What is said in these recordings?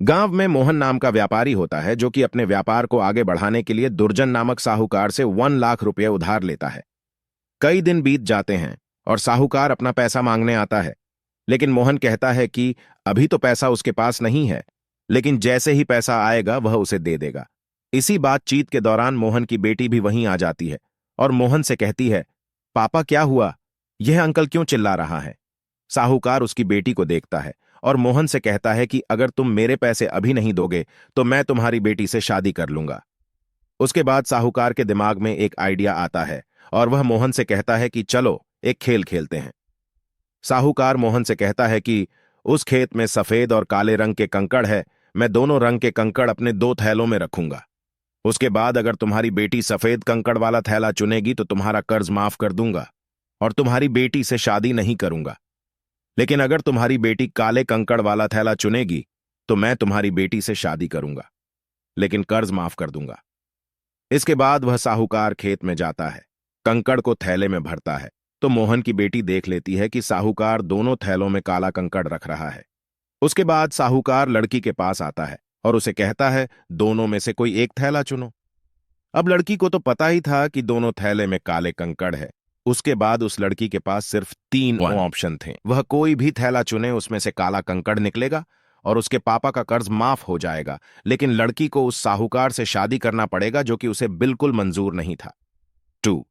गांव में मोहन नाम का व्यापारी होता है जो कि अपने व्यापार को आगे बढ़ाने के लिए दुर्जन नामक साहूकार से 1 लाख रुपये उधार लेता है। कई दिन बीत जाते हैं और साहूकार अपना पैसा मांगने आता है, लेकिन मोहन कहता है कि अभी तो पैसा उसके पास नहीं है, लेकिन जैसे ही पैसा आएगा वह उसे दे देगा। इसी बातचीत के दौरान मोहन की बेटी भी वहीं आ जाती है और मोहन से कहती है, पापा क्या हुआ, यह अंकल क्यों चिल्ला रहा है। साहूकार उसकी बेटी को देखता है और मोहन से कहता है कि अगर तुम मेरे पैसे अभी नहीं दोगे तो मैं तुम्हारी बेटी से शादी कर लूंगा। उसके बाद साहूकार के दिमाग में एक आइडिया आता है और वह मोहन से कहता है कि चलो एक खेल खेलते हैं। साहूकार मोहन से कहता है कि उस खेत में सफेद और काले रंग के कंकड़ है, मैं दोनों रंग के कंकड़ अपने 2 थैलों में रखूंगा। उसके बाद अगर तुम्हारी बेटी सफेद कंकड़ वाला थैला चुनेगी तो तुम्हारा कर्ज माफ कर दूंगा और तुम्हारी बेटी से शादी नहीं करूंगा। लेकिन अगर तुम्हारी बेटी काले कंकड़ वाला थैला चुनेगी तो मैं तुम्हारी बेटी से शादी करूंगा, लेकिन कर्ज माफ कर दूंगा। इसके बाद वह साहूकार खेत में जाता है, कंकड़ को थैले में भरता है, तो मोहन की बेटी देख लेती है कि साहूकार दोनों थैलों में काला कंकड़ रख रहा है। उसके बाद साहूकार लड़की के पास आता है और उसे कहता है, दोनों में से कोई एक थैला चुनो। अब लड़की को तो पता ही था कि दोनों थैले में काले कंकड़ है। उसके बाद उस लड़की के पास सिर्फ 3 ऑप्शन थे। वह कोई भी थैला चुने, उसमें से काला कंकड़ निकलेगा और उसके पापा का कर्ज माफ हो जाएगा, लेकिन लड़की को उस साहूकार से शादी करना पड़ेगा जो कि उसे बिल्कुल मंजूर नहीं था। 2.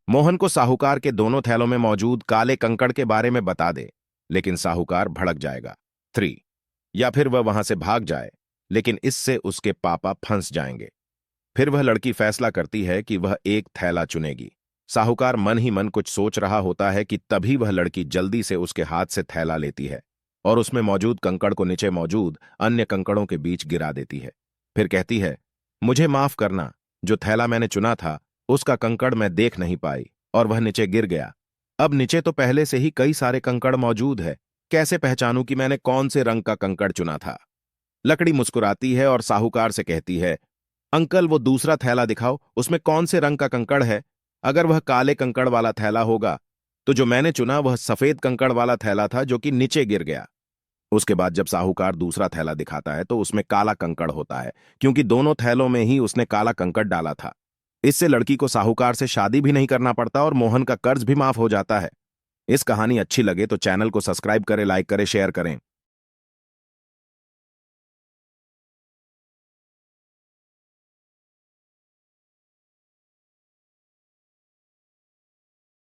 मोहन को साहूकार के दोनों थैलों में मौजूद काले कंकड़ के बारे में बता दे, लेकिन साहूकार भड़क जाएगा। 3. या फिर वह वहां से भाग जाए, लेकिन इससे उसके पापा फंस जाएंगे। फिर वह लड़की फैसला करती है कि वह एक थैला चुनेगी। साहूकार मन ही मन कुछ सोच रहा होता है कि तभी वह लड़की जल्दी से उसके हाथ से थैला लेती है और उसमें मौजूद कंकड़ को नीचे मौजूद अन्य कंकड़ों के बीच गिरा देती है। फिर कहती है, मुझे माफ करना, जो थैला मैंने चुना था उसका कंकड़ मैं देख नहीं पाई और वह नीचे गिर गया। अब नीचे तो पहले से ही कई सारे कंकड़ मौजूद है, कैसे पहचानूं कि मैंने कौन से रंग का कंकड़ चुना था। लकड़ी मुस्कुराती है और साहूकार से कहती है, अंकल वो दूसरा थैला दिखाओ, उसमें कौन से रंग का कंकड़ है। अगर वह काले कंकड़ वाला थैला होगा तो जो मैंने चुना वह सफेद कंकड़ वाला थैला था जो कि नीचे गिर गया। उसके बाद जब साहूकार दूसरा थैला दिखाता है तो उसमें काला कंकड़ होता है, क्योंकि दोनों थैलों में ही उसने काला कंकड़ डाला था। इससे लड़की को साहूकार से शादी भी नहीं करना पड़ता और मोहन का कर्ज भी माफ हो जाता है। इस कहानी अच्छी लगे तो चैनल को सब्सक्राइब करें, लाइक करें, शेयर करें।